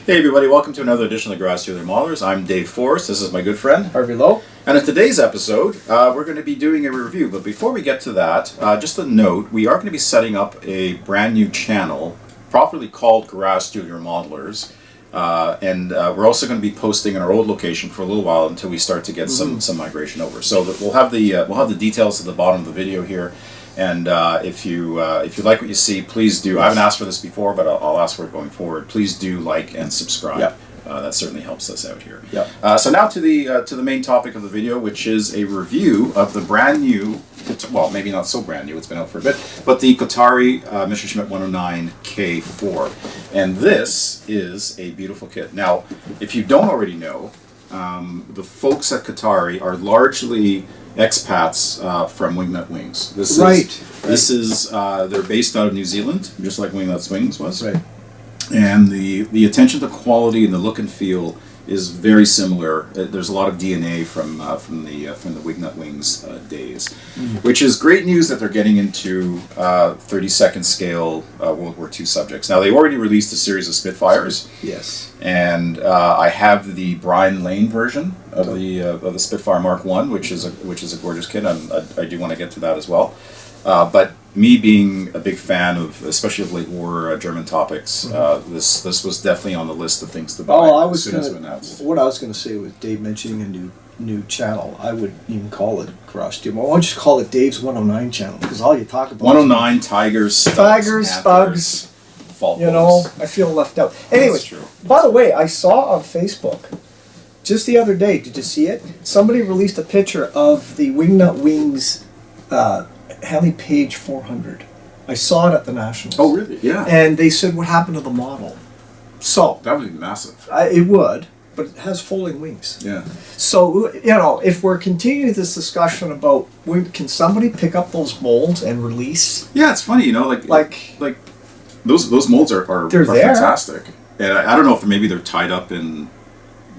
Hey everybody, welcome to another edition of the Garage Studio Modelers. I'm Dave Forrest, this is my good friend Harvey Lowe. And in today's episode, we're going to be doing a review. But before we get to that, just a note, we are going to be setting up a brand new channel, properly called Garage Studio Modelers. And we're also going to be posting in our old location for a little while until we start to get some migration over. So we'll have the details at the bottom of the video here. And if you like what you see, please do. I haven't asked for this before, but I'll ask for it going forward. Please do like and subscribe. Yep. That certainly helps us out here. Yep. So now to the main topic of the video, which is a review of the brand new, well, maybe not so brand new, it's been out for a bit, but the Kotare Messerschmitt 109 K4. And this is a beautiful kit. Now, if you don't already know, the folks at Kotare are largely expats from Wingnut Wings. This is they're based out of New Zealand, just like Wingnut Wings was. Right. And the attention to quality and the look and feel is very similar. There's a lot of DNA from the Wingnut Wings days, which is great news that they're getting into 32nd scale World War II subjects. Now they already released a series of Spitfires. Yes. And I have the Brian Lane version of the Spitfire Mark I, which is a gorgeous kit. I do want to get to that as well. But me being a big fan of, especially of late war German topics, this was definitely on the list of things to buy as soon as it announced. What I was going to say with Dave mentioning a new channel, I would even call it Garage Studio. Why don't you just call it Dave's 109 channel? Because all you talk about 109 Tigers, Stugs, fault you know, I feel left out. Anyway, by the way, I saw on Facebook just the other day. Did you see it? Somebody released a picture of the Wingnut Wings. Heli Page 400. I saw it at the Nationals. Oh, really? Yeah. And they said, what happened to the model? So that would be massive. It would, but it has folding wings. Yeah. So, you know, if we're continuing this discussion about can somebody pick up those molds and release? Yeah, it's funny, you know, like those molds are fantastic. And I don't know if maybe they're tied up in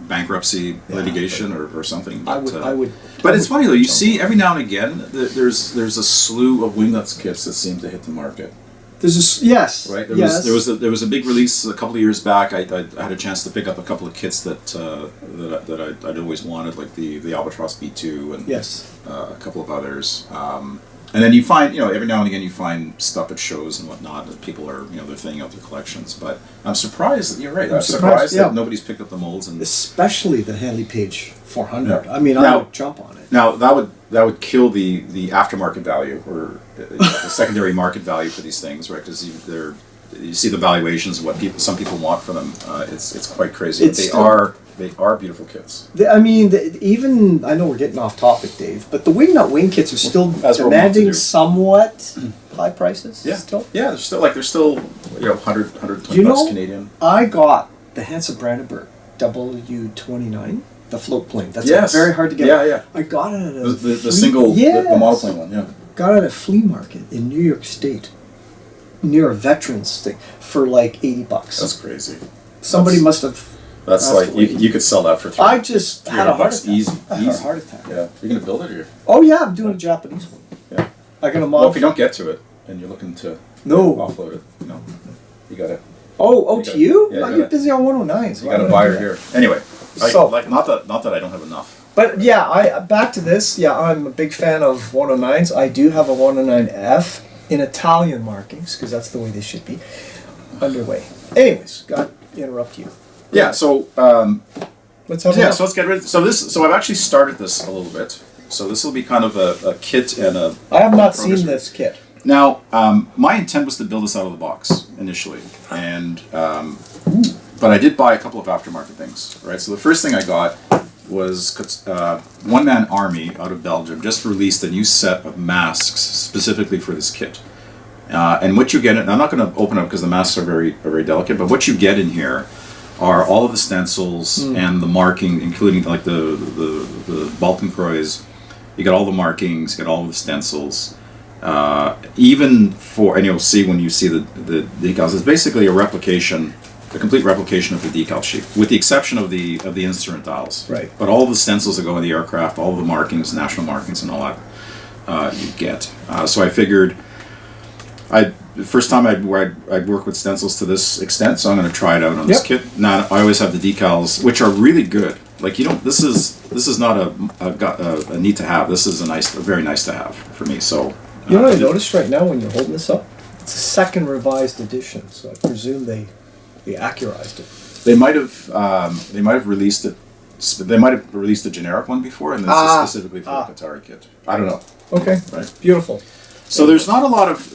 bankruptcy litigation or something. But, I would. But it's funny though. You see every now and again there's a slew of Wingnuts kits that seem to hit the market. There's yes. Right. There was a big release a couple of years back. I had a chance to pick up a couple of kits that I'd always wanted, like the Albatross B2 and a couple of others. And then you find, you know, every now and again you find stuff at shows and whatnot that people are, you know, they're throwing out their collections. But I'm surprised that you're right. I'm surprised that nobody's picked up the molds, and especially the Heli Page 400. Yeah. I mean, I would jump on it. Now that would kill the aftermarket value or the secondary market value for these things, right? Because you see the valuations of what some people want for them. It's quite crazy. They are beautiful kits. I mean, even I know we're getting off topic, Dave, but the Wingnut Wing kits are still demanding somewhat high prices. Yeah, still. Yeah, they're still you know 120 bucks Canadian. I got the Hansa Brandenburg W29, the float plane. That's very hard to get. Yeah. I got it at the model plane one. Yeah. Got it at a flea market in New York State, near a veterans thing, for like $80. That's crazy. Somebody must have. That's like you could sell that for $300. I just had a heart attack. Easy. I had a heart attack. Yeah, you're gonna build it here. Oh yeah, I'm doing a Japanese one. Yeah, I got a model. Well, if you don't get to it and you're looking to offload it, you know, you gotta. To you? Yeah, you're busy on 109s. You got a buyer here. Anyway, not that I don't have enough. But yeah, back to this. Yeah, I'm a big fan of 109s. I do have a 109F in Italian markings because that's the way they should be. Underway. Anyways, got to interrupt you. Yeah, so let's have so let's get rid of so I've actually started this a little bit. So this will be kind of a kit and a I have not seen this kit. Now, my intent was to build this out of the box initially, and but I did buy a couple of aftermarket things, right? So the first thing I got was One Man Army out of Belgium just released a new set of masks specifically for this kit. And what you get, and I'm not going to open up because the masks are very delicate, but what you get in here are all of the stencils and the marking, including like the Balkenkreuz. You get all the markings, you get all of the stencils. Even for, and you'll see when you see the decals, it's basically a complete replication of the decal sheet, with the exception of the instrument dials. Right. But all of the stencils that go in the aircraft, all of the markings, national markings, and all that you get. So I figured I'd the first time I'd work with stencils to this extent, so I'm going to try it out on this Yep. kit. Now I always have the decals, which are really good. Like this is not a need to have. This is a very nice to have for me. So You know what I noticed right now when you're holding this up? It's a second revised edition, so I presume they accurized it. they might have released it. They might have released a generic one before, and this is specifically for the Kotare kit. I don't know. Okay, Right. beautiful. So there's not a lot of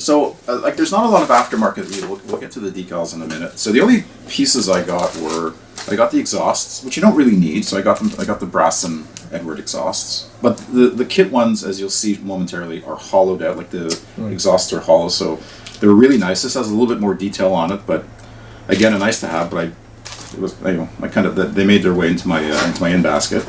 there's not a lot of aftermarket. We'll get to the decals in a minute. So the only pieces I got the exhausts, which you don't really need. So I got the Brass and Edward exhausts, but the kit ones, as you'll see momentarily, are hollowed out. Like the exhausts are hollow, so they're really nice. This has a little bit more detail on it, but again, a nice to have. But they made their way into my in basket.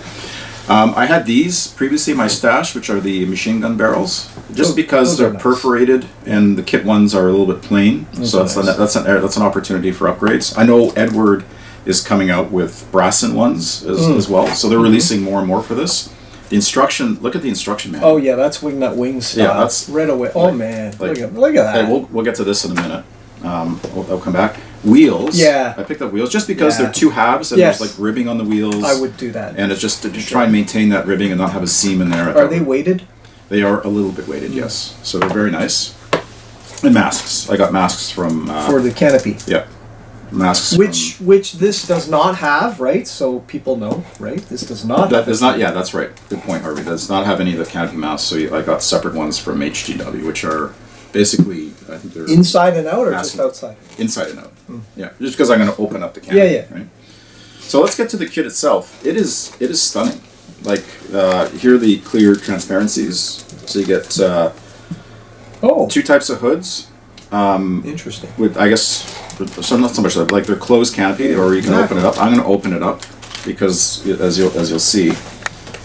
I had these previously in my stash, which are the machine gun barrels, just because those they're are nice. Perforated and the kit ones are a little bit plain. So that's an opportunity for upgrades. I know Edward is coming out with Brasson ones as well, so they're releasing more and more for this. The instruction, look at the instruction manual. Oh yeah, that's Wingnut Wings style. Yeah, that's right away. Oh man, look at that. Hey, we'll get to this in a minute. I'll come back. Wheels. Yeah. I picked up wheels just because Yeah. they're two halves and Yes. there's like ribbing on the wheels. I would do that. And it's just to try and maintain that ribbing and not have a seam in there. Are they weighted? They are a little bit weighted, yes. So they're very nice. And masks. I got masks from For the canopy. yeah. Masks Which this does not have, right? So people know, right? This does not. that does not. Yeah, that's right. Good point, Harvey. Does not have any of the canopy masks. So I got separate ones from HGW, which are basically, I think they're Inside and out, or just Massive. outside? inside and out. Yeah, just because I'm going to open up the canopy. Yeah. Right. So let's get to the kit itself. It is stunning. Like here are the clear transparencies. So you get Oh, two types of hoods. interesting. With I guess so not so much like they're closed canopy, or you can open it up. I'm going to open it up because as you'll see.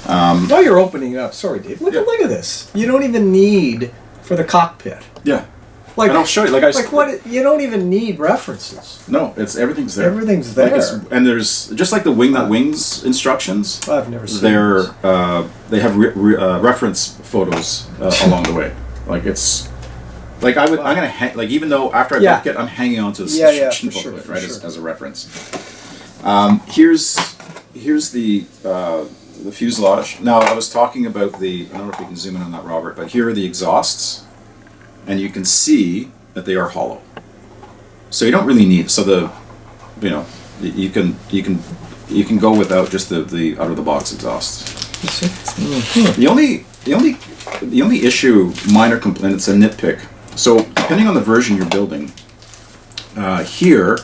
While you're opening it up, sorry, Dave. Look at this. You don't even need for the cockpit. Yeah. Like, And I'll show you. what? You don't even need references. No, everything's there. Everything's Like there. and there's just like the Wingnut Wings instructions. I've never seen. They're this. they have reference photos along the way. Like it's like I'm gonna like even though after I book it, I'm hanging on to the instruction for booklet, sure, right, for sure. as a reference. Here's the fuselage. Now I was talking about I don't know if you can zoom in on that, Robert, but here are the exhausts, and you can see that they are hollow. So you don't really need you can go without just the out of the box exhausts. The only issue, minor complaint, it's a nitpick. So depending on the version you're building, here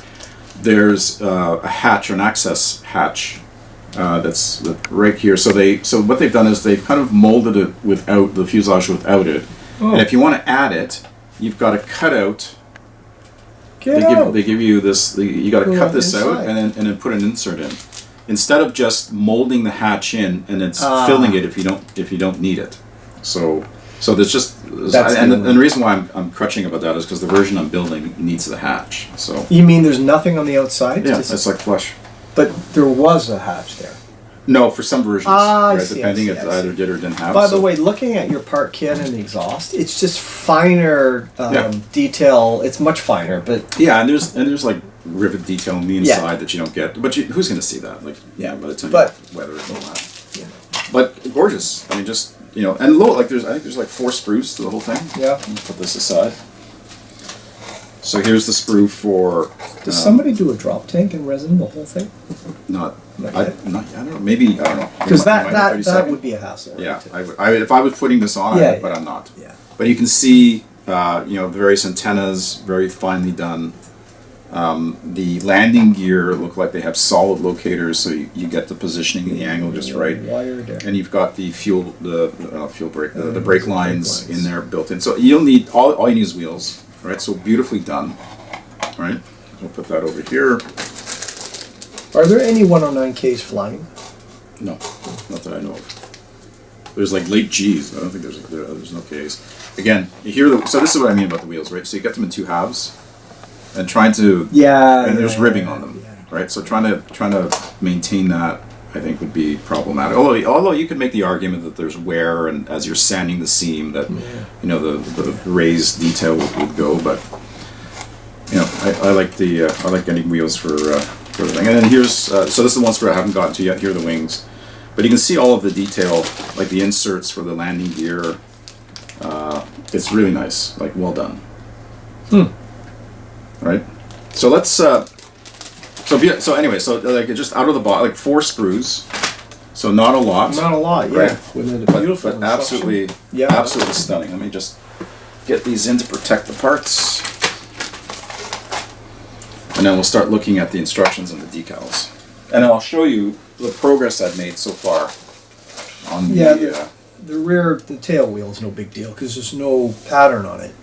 there's a hatch or an access hatch that's right here. So what they've done is they've kind of molded it without the fuselage without it. Oh. And if you want to add it, you've got to cut out. They give you this. You got to cut this out and then put an insert in, instead of just molding the hatch in and it's filling it if you don't need it. So there's just and the reason why I'm crutching about that is because the version I'm building needs the hatch. So You mean there's nothing on the outside? yeah, it's like flush. But there was a hatch there. No, for some versions, I right, see, depending I if see. it either did or didn't have. By the way, looking at your part kit and the exhaust, it's just finer detail. It's much finer, but yeah, and there's like rivet detail on the inside that you don't get. But who's going to see that? Like by the time you weather it and all that. Yeah. But gorgeous. I mean, just and low. Like I think there's like 4 sprues to the whole thing. Yeah. Let me put this aside. So here's the sprue for. Does somebody do a drop tank and resin the whole thing? I don't know. Maybe I don't know. Because Am I that 32nd? would be a hassle. Yeah, right? I would if I was putting this on, but I'm not. Yeah. But you can see, the various antennas, very finely done. The landing gear look like they have solid locators, so you get the positioning and the angle just right. Wired. And you've got the fuel brake, the brake lines in there built in. So you'll need all you need is wheels, right? So beautifully done, right? We'll put that over here. Are there any 109Ks flying? No, not that I know of. There's like late G's. I don't think there's no K's. Again, you hear so this is what I mean about the wheels, right? So you get them in 2 halves, and trying to and there's ribbing on them, right? So trying to maintain that, I think, would be problematic. Although you could make the argument that there's wear, and as you're sanding the seam, that the raised detail would go, but I like getting wheels for the thing. And then here's so this is the ones where I haven't gotten to yet. Here are the wings, but you can see all of the detail, like the inserts for the landing gear. It's really nice, like well done. Right. So let's so anyway, so like just out of the box, like 4 sprues. So not a lot. Not a lot, yeah. Right. Beautiful. But absolutely, absolutely stunning. Let me just get these in to protect the parts. And then we'll start looking at the instructions and the decals. And I'll show you the progress I've made so far on the tail wheel is no big deal because there's no pattern on it.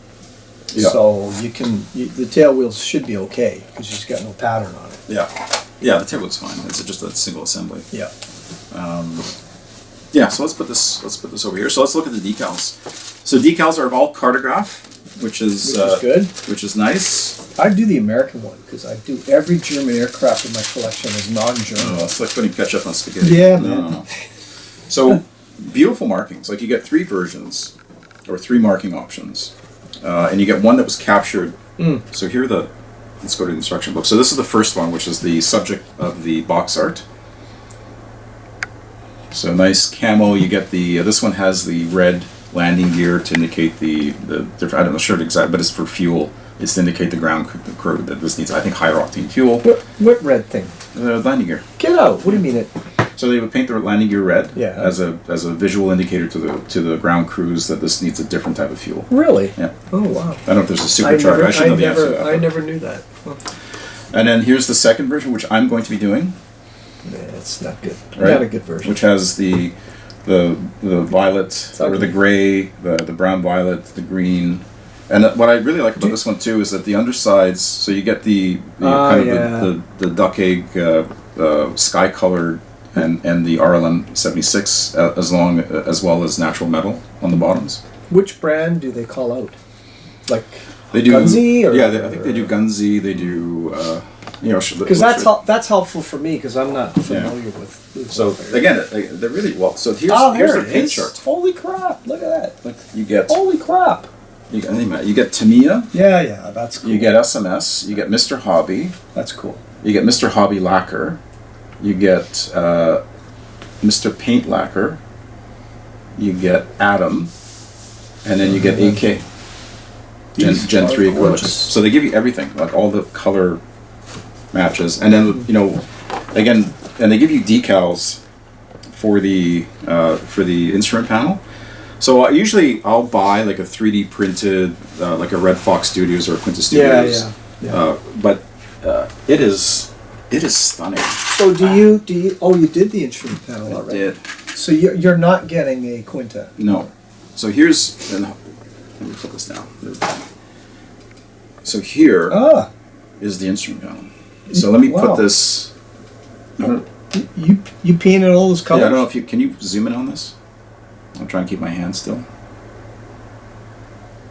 Yeah. So the tail wheels should be okay because you've got no pattern on it. Yeah. Yeah, the tail wheel's fine. It's just a single assembly. Yeah. So let's put this over here. So let's look at the decals. So decals are all cartograph, which is good. Which is nice. I do the American one because I do every German aircraft in my collection is non-German. Oh, it's like putting ketchup on spaghetti. Yeah, man. No. So beautiful markings. Like you get 3 versions or 3 marking options, and you get one that was captured. So here let's go to the instruction book. So this is the first one, which is the subject of the box art. So nice camo. You get the this one has the red landing gear to indicate the I'm not sure exactly, but it's for fuel. It's to indicate the ground crew that this needs, I think, higher octane fuel. What red thing? The landing gear. Get out! What do you mean it? So they would paint the landing gear red as a visual indicator to the ground crews that this needs a different type of fuel. Really? Yeah. Oh wow! I don't know if there's a supercharger. I should know the answer to that. I never knew that. And then here's the second version, which I'm going to be doing. Yeah, it's not good. Right? Not a good version. Which has the violet or the gray, the brown violet, the green. And what I really like about this one too is that the undersides, so you get the duck egg sky colored and the RLM 76 as well as natural metal on the bottoms. Which brand do they call out? Like they do Gunzy? I think they do Gunzy. They do because that's helpful for me because I'm not familiar with. So again, they're really well. So here's the paint chart. Holy crap! Look at that. Like you get. Holy crap! You get Tamiya. Yeah, that's cool. You get SMS. You get Mr. Hobby. That's cool. You get Mr. Hobby Lacquer. You get Mr. Paint Lacquer. You get Atom, and then you get AK. Gen 3 acrylics. So they give you everything, like all the color matches, and then again, and they give you decals for the instrument panel. So usually I'll buy like a 3D printed, like a Red Fox Studios or a Quinta Studios. Yeah. But it is stunning. So do you? Oh, you did the instrument panel already. I did. So you're not getting a Quinta. No. So here's let me flip this down. So here is the instrument panel. So let me put this. You painted all those colors. Yeah, I don't know if can you zoom in on this. I'll try and keep my hand still.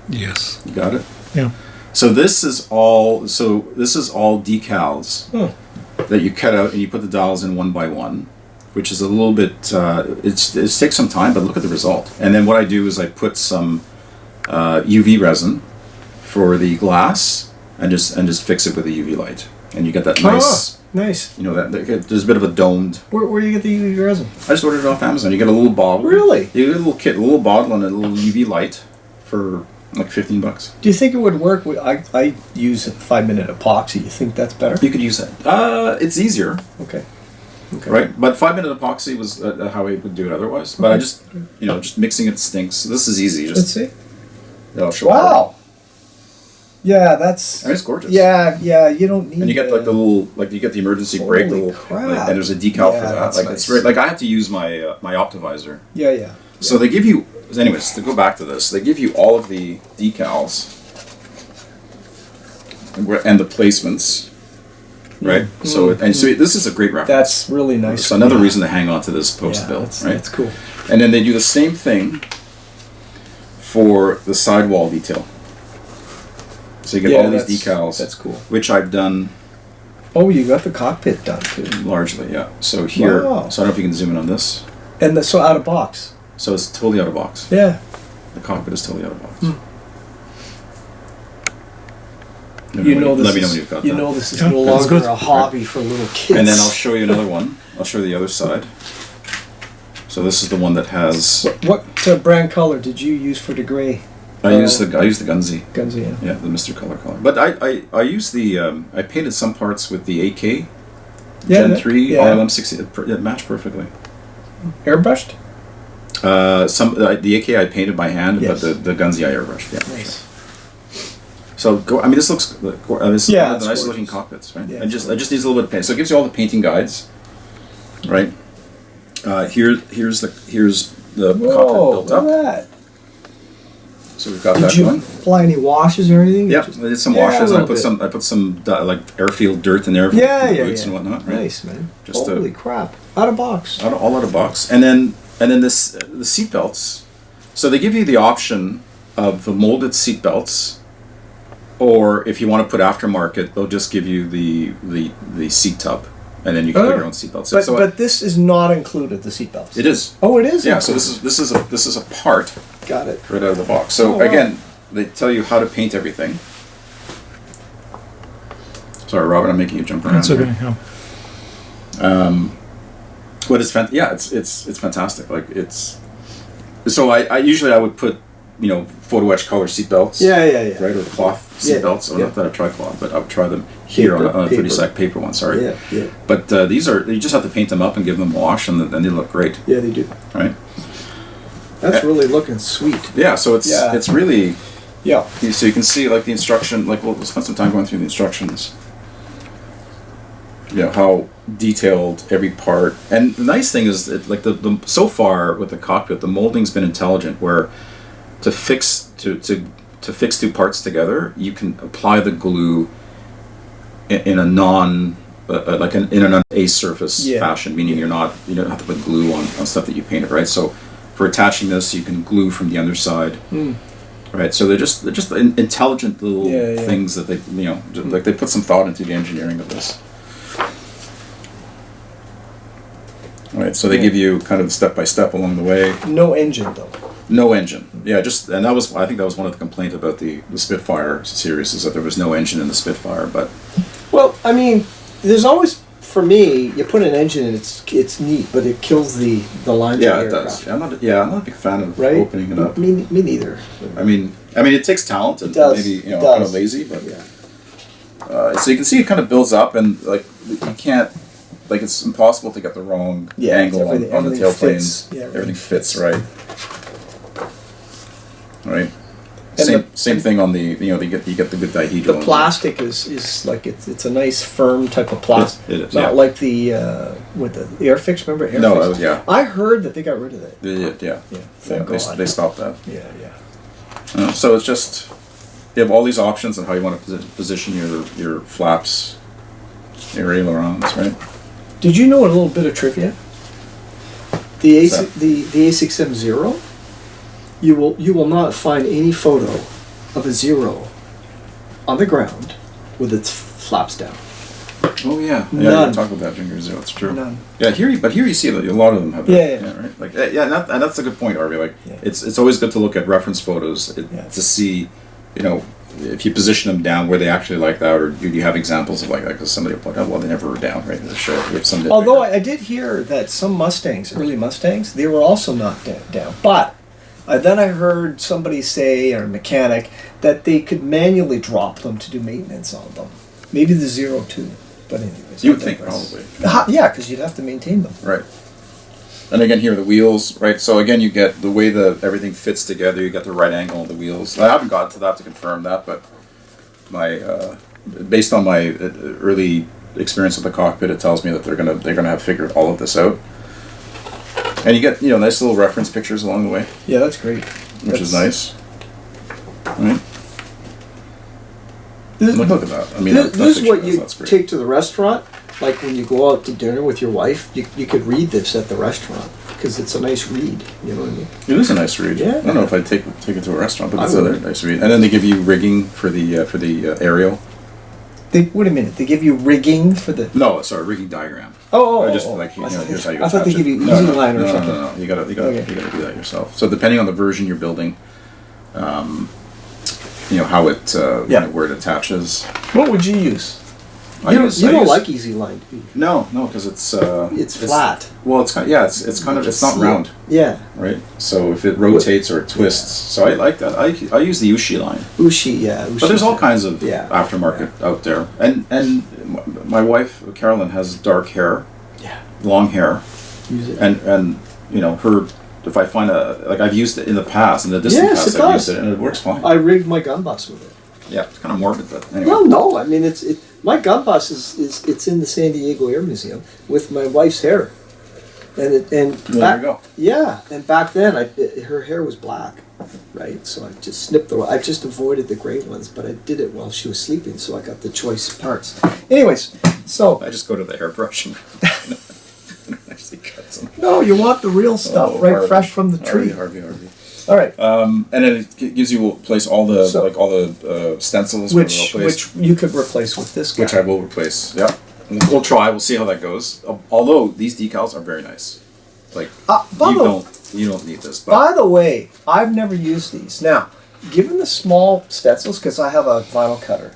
Yes. You got it? Yeah. So this is all decals that you cut out and you put the dials in one by one, which is a little bit it takes some time, but look at the result. And then what I do is I put some UV resin for the glass and just fix it with a UV light. And you get that nice. Nice. There's a bit of a domed. Where do you get the UV resin? I just ordered it off Amazon. You get a little bottle. Really? You get a little kit, a little bottle, and a little UV light for like $15. Do you think it would work? I use a 5-minute epoxy. You think that's better? You could use that. It's easier. Okay. Right, but 5-minute epoxy was how I would do it otherwise. But I just mixing it stinks. This is easy. Just, let's see. I'll show wow. Yeah, that's. It's gorgeous. Yeah, you don't need. And you get like the little, you get the emergency brake, and there's a decal for that. Like nice. it's very, like I had to use my my Optivisor. Yeah. So they give you, anyways, to go back to this, they give you all of the decals and the placements, right? So this is a great reference. That's really nice. So another reason to hang on to this post bill, right? That's cool. And then they do the same thing for the sidewall detail. So you get all these decals. That's cool. Which I've done. Oh, you got the cockpit done too. Largely, yeah. So here, so I don't know if you can zoom in on this. And so out of box. So it's totally out of box. Yeah. The cockpit is totally out of box. You know this. Let me know when you've got that. You know this is Yeah, no that's longer good. a hobby for little kids. And then I'll show you another one. I'll show you the other side. So this is the one that has. What brand color did you use for the gray? I use the Gunzi. Gunzi, yeah. Yeah, the Mr. Color. But I use the I painted some parts with the AK Gen 3 RLM 60. It matched perfectly. Airbrushed? The AK I painted by hand, Yes. but the Gunzi I airbrushed. Yeah. Nice. So I mean, this looks. This is one of the it's nice looking gorgeous. cockpits, right? Yeah, I just needs a little bit of paint. So it gives you all the painting guides, right? Here's the cockpit Whoa, built look up. at that. So we've got Did that you going. apply any washes or anything? Yep, Just- I did some Yeah, a washes. And I little put some like airfield dirt in there for Yeah, the yeah, boots yeah. and whatnot, right? Nice, man. Just Holy crap. Out of box. All out of box, and then this the seat belts. So they give you the option of the molded seat belts, or if you want to put aftermarket, they'll just give you the seat tub, and then you can put Oh. your own seat belts. But this is not included, the seatbelts. It is. Oh, it is? Yeah. So this is a part Got it. right out of the box. So Oh, wow. again, they tell you how to paint everything. Sorry, Robin, I'm making you jump around. That's okay. here. Yeah. But it's it's fantastic. Like it's. So I usually I would put photo etch color seat belts. Yeah. Right, or cloth seat Yeah, belts. Or yeah. not that I've tried cloth, but I would try them here on a Paper. 30-sec paper one. Sorry. Yeah. But these are you just have to paint them up and give them a wash, and then they look great, Yeah, they do. right? That's really looking sweet. Yeah. So it's really Yeah. so you can see like the instruction. Like we'll spend some time going through the instructions. How detailed every part. And the nice thing is that like the so far with the cockpit, the molding's been intelligent. Where to fix two parts together, you can apply the glue in a non in an A surface fashion, meaning you don't have to put glue on stuff that you painted, right? So for attaching this, you can glue from the underside, right? So they're just intelligent little things that they like they put some thought into the engineering of this. Right, so they give you kind of step by step along the way. No engine, though. No engine. Yeah, and I think that was one of the complaints about the Spitfire series is that there was no engine in the Spitfire. But Well, I mean, there's always, for me, you put an engine in, it's neat, but it kills the lines of the yeah, it aircraft. does. I'm not a big fan of Right? opening it up. Me neither. I mean, it takes talent and It does. maybe It kind of does. lazy, but Yeah. so you can see it kind of builds up and like you can't. Like it's impossible to get the wrong angle on the everything tailplanes. fits. Yeah, everything fits right. Right. And Same thing on the you get the good dihedral. The plastic is like it's a nice firm type of plastic. It is, Not yeah. like the with the Airfix. Remember Airfix? No, yeah. I heard that they got rid of it. Yeah. Thank God. They stopped that. Yeah. So it's just you have all these options on how you want to position your flaps, your ailerons, right? Did you know a little bit of trivia? The What's that? the A6M0, you will not find any photo of a Zero on the ground with its flaps down. Oh yeah, None. You talk about that Ginger Zero. It's true. None. Yeah, here you see that a lot of them have that. Yeah. Right. Like and that's a good point, Arby. Like Yeah. it's always good to look at reference photos to see, if you position them down where they actually like that, or do you have examples of like that? Because somebody will point out, well, they never were down right in the show. We have some. Although I did hear that some Mustangs, early Mustangs, they were also not down. But then I heard somebody say, or a mechanic, that they could manually drop them to do maintenance on them. Maybe the 02. But anyways. You I would think digress. probably. Yeah, because you'd have to maintain them. Right. And again, here are the wheels, right? So again, you get the way everything fits together. You get the right angle of the wheels. I haven't gotten to that to confirm that, but based on my early experience with the cockpit, it tells me that they're gonna have figured all of this out. And you get nice little reference pictures along the way, Yeah, that's great. which is nice. Right? This, Look at that. I mean, this is what you that's great. take to the restaurant. Like when you go out to dinner with your wife, you could read this at the restaurant because it's a nice read. You know what I mean? It is a nice read. Yeah. I don't know if I'd take it to a restaurant, but I it's would. another nice read. And then they give you rigging for the aerial. Wait a minute. They give you rigging for the. No, sorry, rigging diagram. Oh, Just like here's how you I thought attach they it. give you No, easy no, line or no, something. No, you gotta Okay. do that yourself. So depending on the version you're building, how it Yeah. where it attaches. What would you use? I You use- don't I use- like easy line, do you? No, because it's flat. Well, it's kind of, it's kind of, it's not round, Yeah. right? So if it rotates or it twists, so I like that. I use the Ushi line. Ushi, yeah. Ushi. But there's all kinds of Yeah. aftermarket out there, and my wife Carolyn has dark hair, Yeah. long hair, Use it. and her. If I find I've used it in the past, in the distant Yes, past, it I've does. used it and it works fine. I rigged my gun bus with it. Yeah, it's kind of morbid, but anyway. Well, no, I mean my gun bus it's in the San Diego Air Museum with my wife's hair, and Well, there you go. Yeah, and back then her hair was black, right? So I just snipped I just avoided the gray ones, but I did it while she was sleeping, so I got the choice parts. Anyways, so I just go to the hairbrush and actually cut some. no, you want the real stuff, Oh, right, Harvey. fresh from the tree. Harvey. All right, And then it gives you place all the So- all the stencils which which you could replace with this guy. I will replace. Yeah, we'll try. We'll see how that goes. Although these decals are very nice. Like by you don't need this. But By the way, I've never used these. Now, given the small stencils, because I have a vinyl cutter,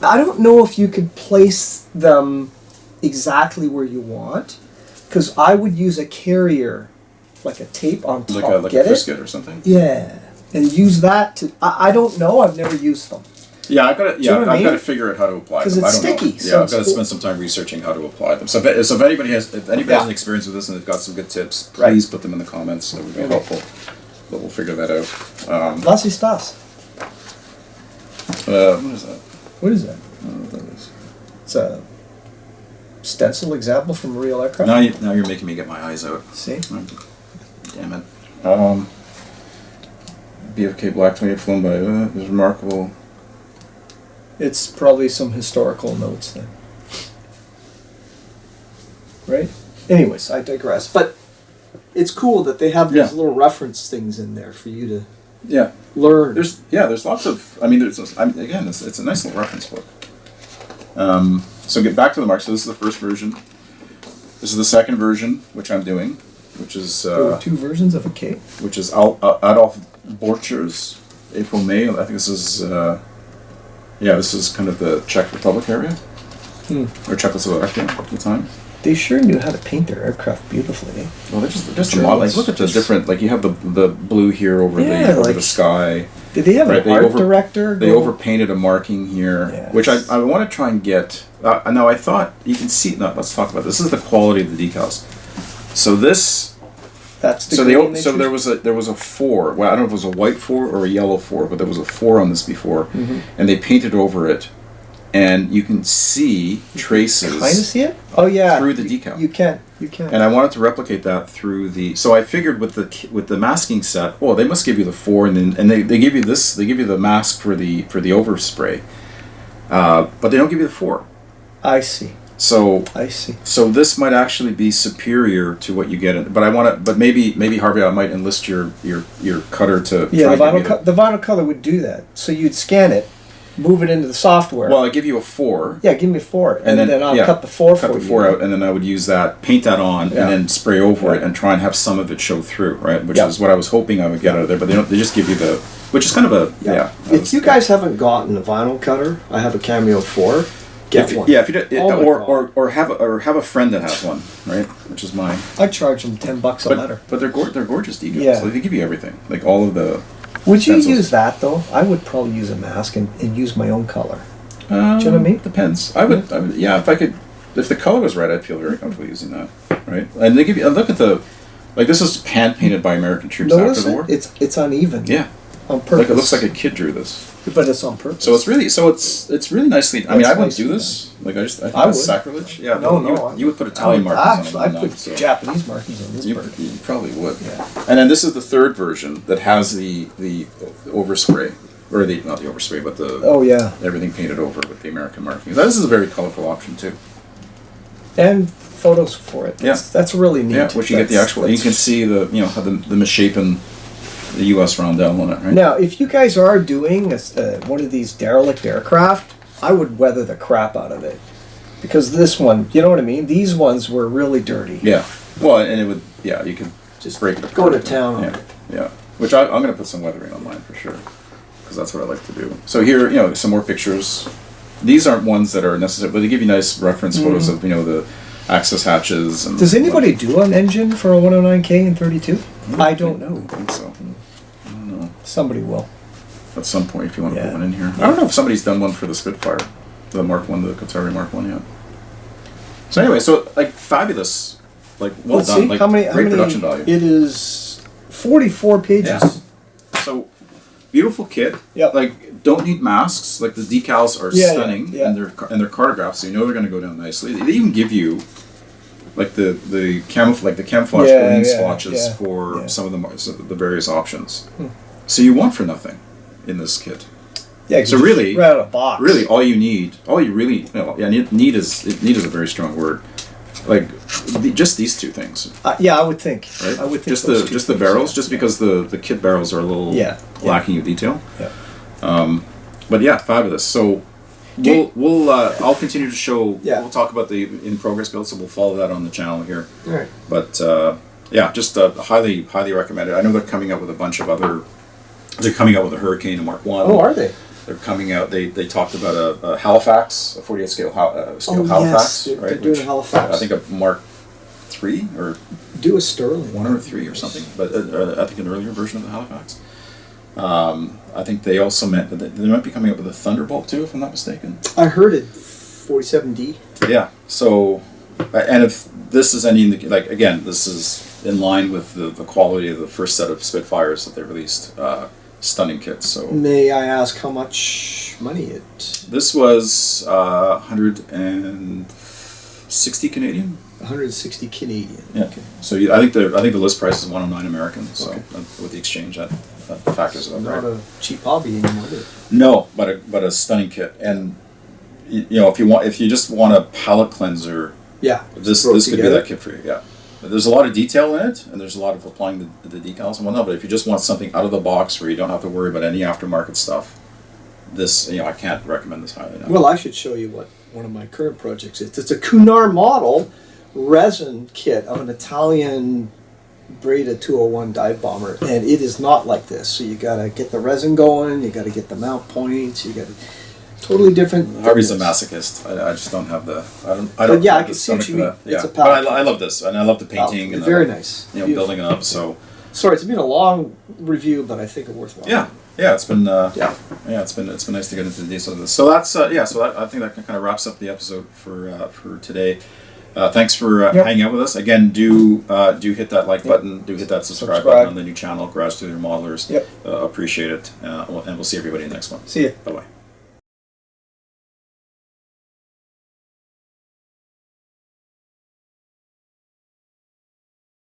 I don't know if you could place them exactly where you want, because I would use a carrier, like a tape on top. like a Get it? frisket or something. Yeah, and use that to. I don't know. I've never used them. Yeah, I've got to. you know what I I've got to mean? figure out how to apply 'Cause them. it's I don't know. sticky, Yeah, so I've got to it's- spend some time researching how to apply them. So if anybody has Yeah. an experience with this and they've got some good tips, Right. please put them in the comments. That would be Okay. helpful. But we'll figure that out. Las Estas. What is that? What is that? I don't know what that is. It's a stencil example from a real aircraft. Now you're making me get my eyes out. See? Damn it. BFK Black 20 flown by is remarkable. It's probably some historical notes then. Right? Anyways, I digress. But it's cool that they have these Yeah. little reference things in there for you to Yeah. learn. There's lots of. I mean, again, it's a nice little reference book. So get back to the mark. So this is the first version. This is the second version, which I'm doing, which is there were two versions of a cake. which is Adolf Borcher's April May. I think this is this is kind of the Czech Republic area or Czechoslovakia at the time. They sure knew how to paint their aircraft beautifully. Eh? Well, they're just a model. Like, look at the different. Like you have the blue here over Yeah, over like- the sky. Did they have Right, an they art over- director? They overpainted a marking here, Yes. which I want to try and get. Now I thought you can see. No, let's talk about this. This is the quality of the decals. So this. That's the So green they, so choose? there was a 4. Well, I don't know if it was a white 4 or a yellow 4, but there was a 4 on this before, and they painted over it, and you can see traces. Kind of see it? Oh yeah. through the decal. You can. And I wanted to replicate that through the. So I figured with the masking set, well, they must give you the 4, and they give you this. They give you the mask for the overspray, but they don't give you the 4. I see. So I see. So this might actually be superior to what you get in. But I want to. But maybe Harvey, I might enlist your cutter to. Yeah, try and give me the vinyl color would do that. So you'd scan it, move it into the software. Well, I give you a 4. Yeah, give me 4, and then I'll cut the 4 for you. Cut the 4 out, and then I would use that, paint that on, Yeah. and then spray over it, Yeah. and try and have some of it show through, right? Which Yeah. is what I was hoping I would get out of there. But they don't. They just give you the, which is kind of a that If was you good. guys haven't gotten a vinyl cutter, I have a Cameo 4. Get If, one. yeah, if you do, Oh my God. or have a friend that has one, right? Which is mine. I charge them $10 a letter. But they're gorgeous decals. Yeah. Like, they give you everything, like all of the. Would you stencils. use that though? I would probably use a mask and use my own color. Do you know what I mean? Depends. I would. Yeah, if I could, if the color was right, I'd feel very comfortable using that. Right, and they give you. Look at the, like this is hand painted by American troops Notice after the war. it's uneven. Yeah, On purpose. like it looks like a kid drew this. But it's on purpose. So it's really nicely. I mean, It's I wouldn't nicely do this. Like I think I that's would. sacrilege. Yeah, No, but no. you would put Italian markings Actually, on it. I put so. Japanese markings on this You, bird. you probably would. Yeah. And then this is the third version that has the overspray, or the not the overspray, but the Oh yeah. everything painted over with the American markings. This is a very colorful option too. And photos for it. That's really neat. Yeah, which you get the actual. You can see how the misshapen, the U.S. roundel on it, right? Now, if you guys are doing one of these derelict aircraft, I would weather the crap out of it. Because this one, you know what I mean? These ones were really dirty. Yeah. Well, and it would. Yeah, you could Just break it. go to town on Yeah. it. Yeah. Which I'm going to put some weathering on mine for sure. because that's what I like to do. So here, you know, some more pictures. These aren't ones that are necessary, but they give you nice reference photos of, you know, the access hatches. And Does anybody do an engine for a 109K in 32? I don't I know. don't think so. I don't know. Somebody will. At some point, if you want to Yeah. put one in here. I don't know if somebody's done one for the Spitfire, the Mark One, the Kotare Mark One yet. So anyway, so like fabulous, like well Let's done, see like how many. great production value. It is 44 pages. Yeah. So beautiful kit. Yep. Like don't need masks. Like the decals are Yeah, stunning, yeah. and they're cartographed, so you know they're going to go down nicely. They even give you like the camouflage Yeah, green yeah, swatches yeah, for yeah. some of the various options. So you want for nothing in this kit. Yeah. So really, right out of the box. Really, all you really, no, yeah, need is a very strong word. Like just these two things, Yeah, I would think. right? I would think just those the two just the things, barrels, yeah. just because the kit barrels are a little Yeah, yeah. lacking of detail. Yeah. But yeah, fabulous. So I'll continue to show. Yeah. We'll talk about the in progress build, so we'll follow that on the channel here. All right. But yeah, just highly recommended. I know they're coming out with a bunch of other. They're coming out with a Hurricane, a Mark One. Oh, are they? They're coming out. They talked about a Halifax, a 48 scale Oh, Halifax, yes. right? They're doing Which, a Halifax. I think a Mark 3 or Do a Sterling. 1 or 3 or something, but I think an earlier version of the Halifax. I think they also meant that they might be coming up with a Thunderbolt too, if I'm not mistaken. I heard it. 47D. Yeah. So, and if this is any like again, this is in line with the quality of the first set of Spitfires that they released. Stunning kits. So May I ask how much money it? this was 160 Canadian. 160 Canadian. Yeah. Okay. So I think the list price is 109 American. So with the exchange, that factors it up, Not right? a cheap hobby anymore. Is it? No, but a stunning kit. And you know, if you just want a palette cleanser, Yeah. this throw it could be together. that kit for you. Yeah. There's a lot of detail in it, and there's a lot of applying the decals and whatnot. But if you just want something out of the box where you don't have to worry about any aftermarket stuff, this, you know, I can't recommend this highly enough. Well, I should show you what one of my current projects is. It's a Cunard model resin kit of an Italian Breda 201 dive bomber, and it is not like this. So you got to get the resin going, you got to get the mount points, you got to totally different. Harvey's a goodness. masochist. I just don't have the. I don't. But yeah, I have can the see what stomach you for mean. that. It's Yeah. a palette. But I love this, and I love the painting and Very I love, nice. You know, Beautiful. building it up. So Sorry, it's been a long review, but I think it worthwhile. yeah, it's been it's been nice to get into the details of this. So that's so that, I think that kind of wraps up the episode for today. Thanks for hanging out with us again. Do hit that like button. Do hit that subscribe button on the new channel, Garage Studio Modelers. Yep. Appreciate it, and we'll see everybody in the next one. See ya. Bye bye.